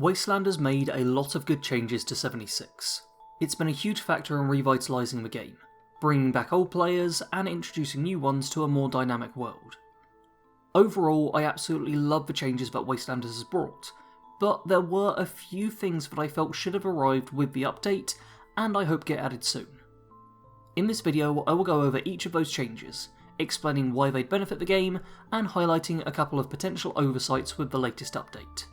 Wastelanders made a lot of good changes to 76. It's been a huge factor in revitalising the game, bringing back old players and introducing new ones to a more dynamic world. Overall, I absolutely love the changes that Wastelanders has brought, but there were a few things that I felt should have arrived with the update, and I hope get added soon. In this video, I will go over each of those changes, explaining why they'd benefit the game, and highlighting a couple of potential oversights with the latest update.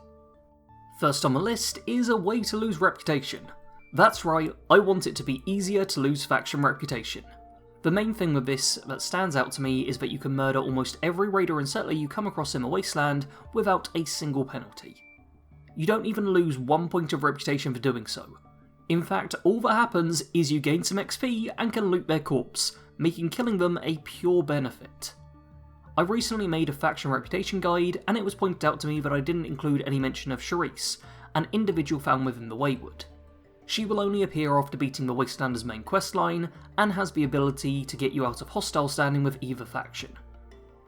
First on the list is a way to lose reputation. That's right, I want it to be easier to lose faction reputation. The main thing with this that stands out to me is that you can murder almost every raider and settler you come across in the Wasteland without a single penalty. You don't even lose 1 point of reputation for doing so. In fact, all that happens is you gain some XP and can loot their corpse, making killing them a pure benefit. I recently made a faction reputation guide, and it was pointed out to me that I didn't include any mention of Charisse, an individual found within the Wayward. She will only appear after beating the Wastelanders main questline, and has the ability to get you out of hostile standing with either faction.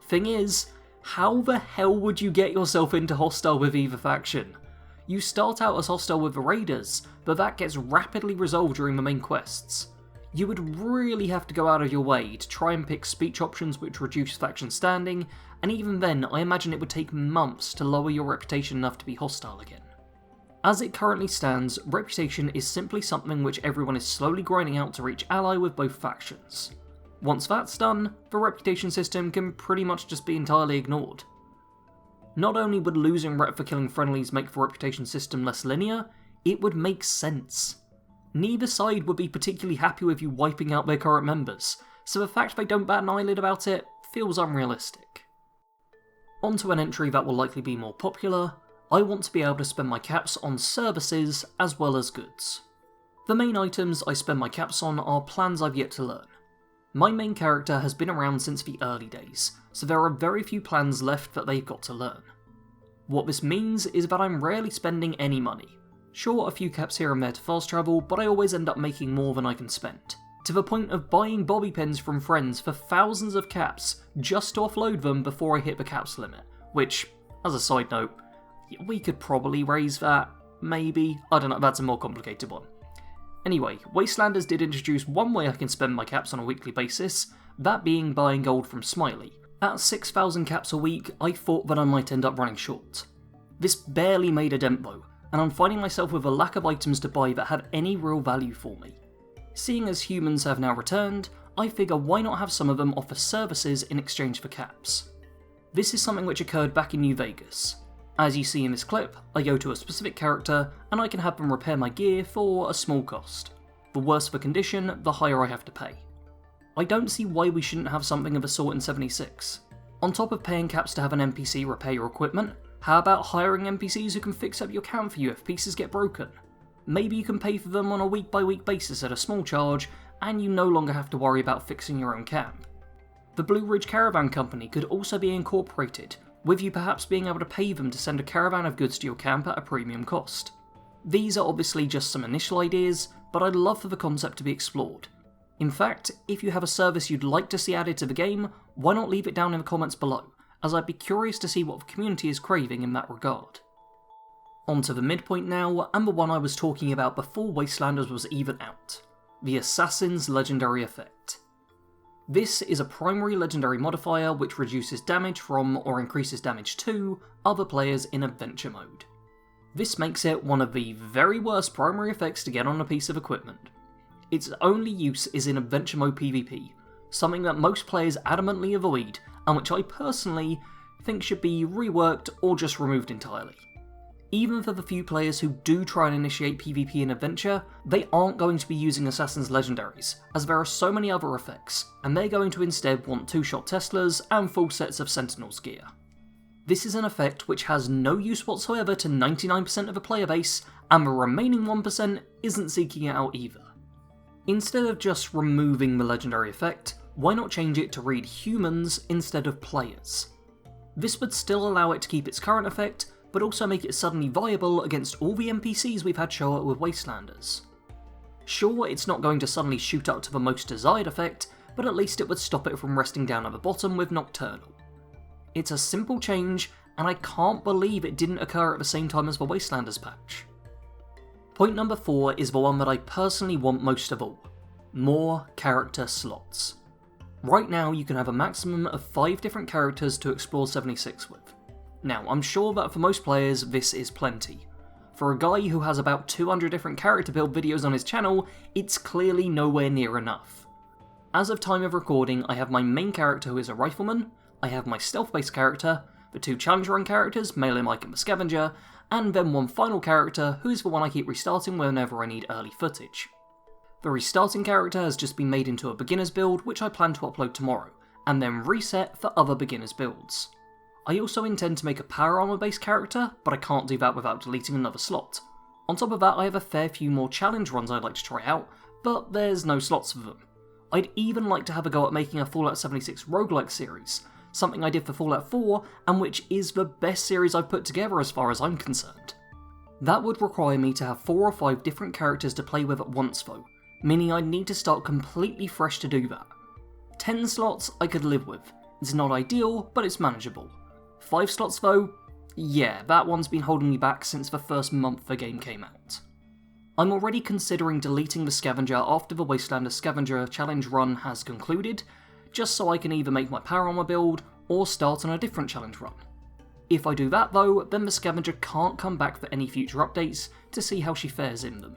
Thing is, how the hell would you get yourself into hostile with either faction? You start out as hostile with the raiders, but that gets rapidly resolved during the main quests. You would really have to go out of your way to try and pick speech options which reduce faction standing, and even then I imagine it would take months to lower your reputation enough to be hostile again. As it currently stands, reputation is simply something which everyone is slowly grinding out to reach ally with both factions. Once that's done, the reputation system can pretty much just be entirely ignored. Not only would losing rep for killing friendlies make the reputation system less linear, it would make sense. Neither side would be particularly happy with you wiping out their current members, so the fact they don't bat an eyelid about it feels unrealistic. Onto an entry that will likely be more popular, I want to be able to spend my caps on services as well as goods. The main items I spend my caps on are plans I've yet to learn. My main character has been around since the early days, so there are very few plans left that they've got to learn. What this means is that I'm rarely spending any money. Sure, a few caps here and there to fast travel, but I always end up making more than I can spend. To the point of buying bobby pins from friends for thousands of caps just to offload them before I hit the caps limit, which, as a side note, we could probably raise that, maybe, I don't know, that's a more complicated one. Anyway, Wastelanders did introduce one way I can spend my caps on a weekly basis, that being buying gold from Smiley. At 6,000 caps a week, I thought that I might end up running short. This barely made a dent though, and I'm finding myself with a lack of items to buy that had any real value for me. Seeing as humans have now returned, I figure why not have some of them offer services in exchange for caps. This is something which occurred back in New Vegas. As you see in this clip, I go to a specific character and I can have them repair my gear for a small cost. The worse the condition, the higher I have to pay. I don't see why we shouldn't have something of a sort in 76. On top of paying caps to have an NPC repair your equipment, how about hiring NPCs who can fix up your camp for you if pieces get broken? Maybe you can pay for them on a week-by-week basis at a small charge, and you no longer have to worry about fixing your own camp. The Blue Ridge Caravan Company could also be incorporated, with you perhaps being able to pay them to send a caravan of goods to your camp at a premium cost. These are obviously just some initial ideas, but I'd love for the concept to be explored. In fact, if you have a service you'd like to see added to the game, why not leave it down in the comments below, as I'd be curious to see what the community is craving in that regard. On to the midpoint now, and the one I was talking about before Wastelanders was even out. The Assassin's Legendary Effect. This is a primary legendary modifier which reduces damage from, or increases damage to, other players in adventure mode. This makes it one of the very worst primary effects to get on a piece of equipment. Its only use is in adventure mode PvP, something that most players adamantly avoid, and which I personally think should be reworked or just removed entirely. Even for the few players who do try and initiate PvP in adventure, they aren't going to be using Assassin's Legendaries, as there are so many other effects, and they're going to instead want 2-shot Teslas and full sets of Sentinel's gear. This is an effect which has no use whatsoever to 99% of the player base, and the remaining 1% isn't seeking it out either. Instead of just removing the legendary effect, why not change it to read humans instead of players? This would still allow it to keep its current effect, but also make it suddenly viable against all the NPCs we've had show up with Wastelanders. Sure, it's not going to suddenly shoot up to the most desired effect, but at least it would stop it from resting down at the bottom with Nocturnal. It's a simple change, and I can't believe it didn't occur at the same time as the Wastelanders patch. Point number 4 is the one that I personally want most of all: more character slots. Right now you can have a maximum of 5 different characters to explore 76 with. Now, I'm sure that for most players this is plenty. For a guy who has about 200 different character build videos on his channel, it's clearly nowhere near enough. As of time of recording, I have my main character who is a rifleman, I have my stealth-based character, the 2 challenge run characters, Melee Mike and the Scavenger, and then one final character who is the one I keep restarting whenever I need early footage. The restarting character has just been made into a beginner's build, which I plan to upload tomorrow, and then reset for other beginner's builds. I also intend to make a power armor based character, but I can't do that without deleting another slot. On top of that, I have a fair few more challenge runs I'd like to try out, but there's no slots for them. I'd even like to have a go at making a Fallout 76 roguelike series, something I did for Fallout 4, and which is the best series I've put together as far as I'm concerned. That would require me to have 4 or 5 different characters to play with at once though, meaning I'd need to start completely fresh to do that. 10 slots I could live with. It's not ideal, but it's manageable. 5 slots though? Yeah, that one's been holding me back since the first month the game came out. I'm already considering deleting the Scavenger after the Wastelanders Scavenger challenge run has concluded, just so I can either make my power armor build or start on a different challenge run. If I do that though, then the Scavenger can't come back for any future updates to see how she fares in them.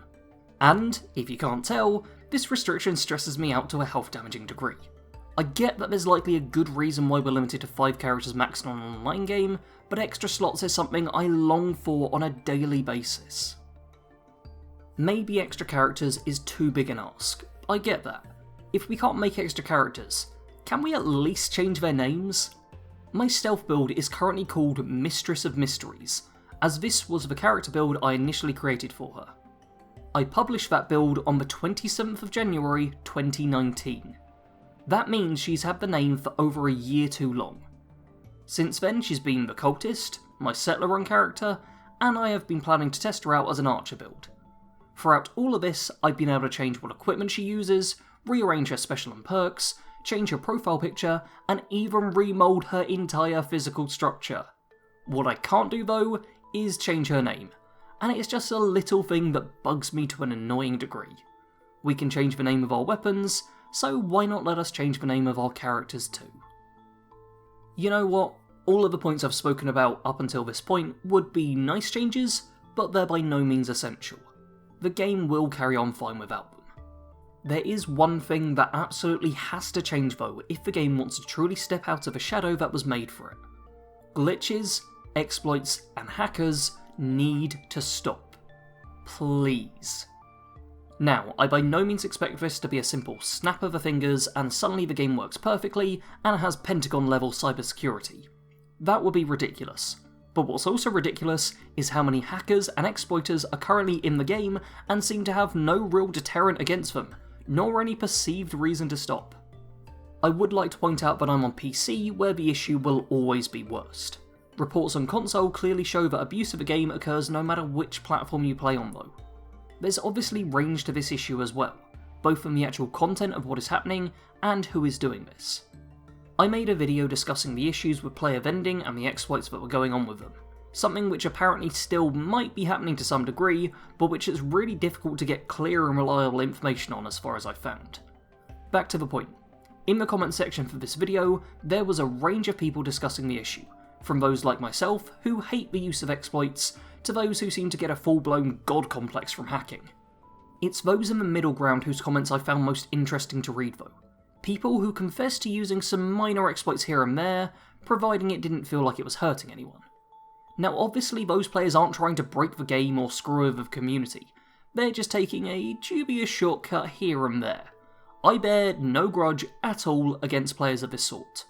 And, if you can't tell, this restriction stresses me out to a health damaging degree. I get that there's likely a good reason why we're limited to 5 characters max in an online game, but extra slots is something I long for on a daily basis. Maybe extra characters is too big an ask, I get that. If we can't make extra characters, can we at least change their names? My stealth build is currently called Mistress of Mysteries, as this was the character build I initially created for her. I published that build on the 27th of January 2019. That means she's had the name for over a year too long. Since then she's been the Cultist, my Settler Run character, and I have been planning to test her out as an Archer build. Throughout all of this, I've been able to change what equipment she uses, rearrange her special and perks, change her profile picture, and even remold her entire physical structure. What I can't do though, is change her name. And it's just a little thing that bugs me to an annoying degree. We can change the name of our weapons, so why not let us change the name of our characters too? You know what, all of the points I've spoken about up until this point would be nice changes, but they're by no means essential. The game will carry on fine without them. There is one thing that absolutely has to change though if the game wants to truly step out of the shadow that was made for it. Glitches, exploits, and hackers need to stop. Please. Now, I by no means expect this to be a simple snap of the fingers and suddenly the game works perfectly and has Pentagon level cybersecurity. That would be ridiculous. But what's also ridiculous is how many hackers and exploiters are currently in the game and seem to have no real deterrent against them, nor any perceived reason to stop. I would like to point out that I'm on PC where the issue will always be worst. Reports on console clearly show that abuse of the game occurs no matter which platform you play on though. There's obviously range to this issue as well, both from the actual content of what is happening and who is doing this. I made a video discussing the issues with player vending and the exploits that were going on with them, something which apparently still might be happening to some degree, but which is really difficult to get clear and reliable information on as far as I've found. Back to the point. In the comment section for this video, there was a range of people discussing the issue, from those like myself who hate the use of exploits, to those who seem to get a full-blown god complex from hacking. It's those in the middle ground whose comments I found most interesting to read though. People who confess to using some minor exploits here and there, providing it didn't feel like it was hurting anyone. Now obviously those players aren't trying to break the game or screw over the community, they're just taking a dubious shortcut here and there. I bear no grudge at all against players of this sort.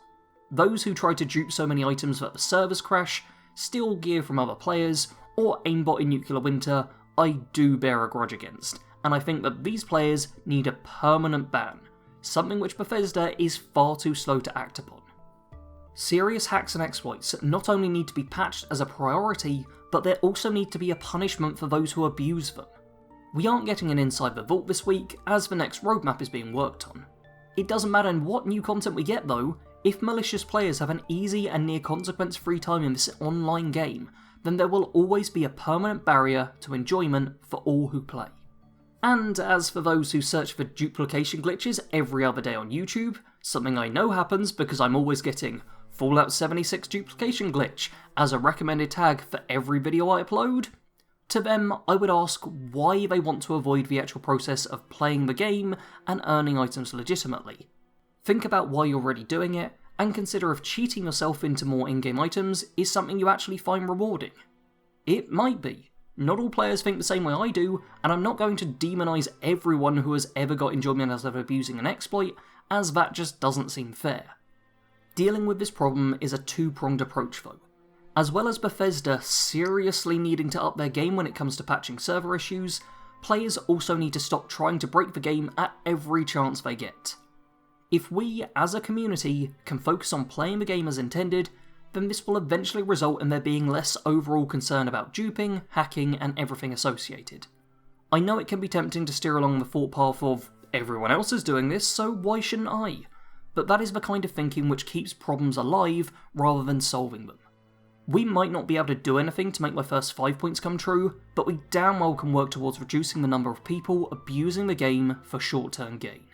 Those who try to dupe so many items that the servers crash, steal gear from other players, or aimbot in nuclear winter, I do bear a grudge against, and I think that these players need a permanent ban, something which Bethesda is far too slow to act upon. Serious hacks and exploits not only need to be patched as a priority, but there also need to be a punishment for those who abuse them. We aren't getting an Inside the Vault this week, as the next roadmap is being worked on. It doesn't matter what new content we get though, If malicious players have an easy and near consequence-free time in this online game, then there will always be a permanent barrier to enjoyment for all who play. And as for those who search for duplication glitches every other day on YouTube, something I know happens because I'm always getting Fallout 76 duplication glitch as a recommended tag for every video I upload, to them I would ask why they want to avoid the actual process of playing the game and earning items legitimately. Think about why you're already doing it, and consider if cheating yourself into more in-game items is something you actually find rewarding. It might be. Not all players think the same way I do, and I'm not going to demonise everyone who has ever got enjoyment out of abusing an exploit, as that just doesn't seem fair. Dealing with this problem is a two-pronged approach though. As well as Bethesda seriously needing to up their game when it comes to patching server issues, players also need to stop trying to break the game at every chance they get. If we, as a community, can focus on playing the game as intended, then this will eventually result in there being less overall concern about duping, hacking, and everything associated. I know it can be tempting to steer along the thought path of, everyone else is doing this, so why shouldn't I? But that is the kind of thinking which keeps problems alive rather than solving them. We might not be able to do anything to make my first 5 points come true, but we damn well can work towards reducing the number of people abusing the game for short-term gain.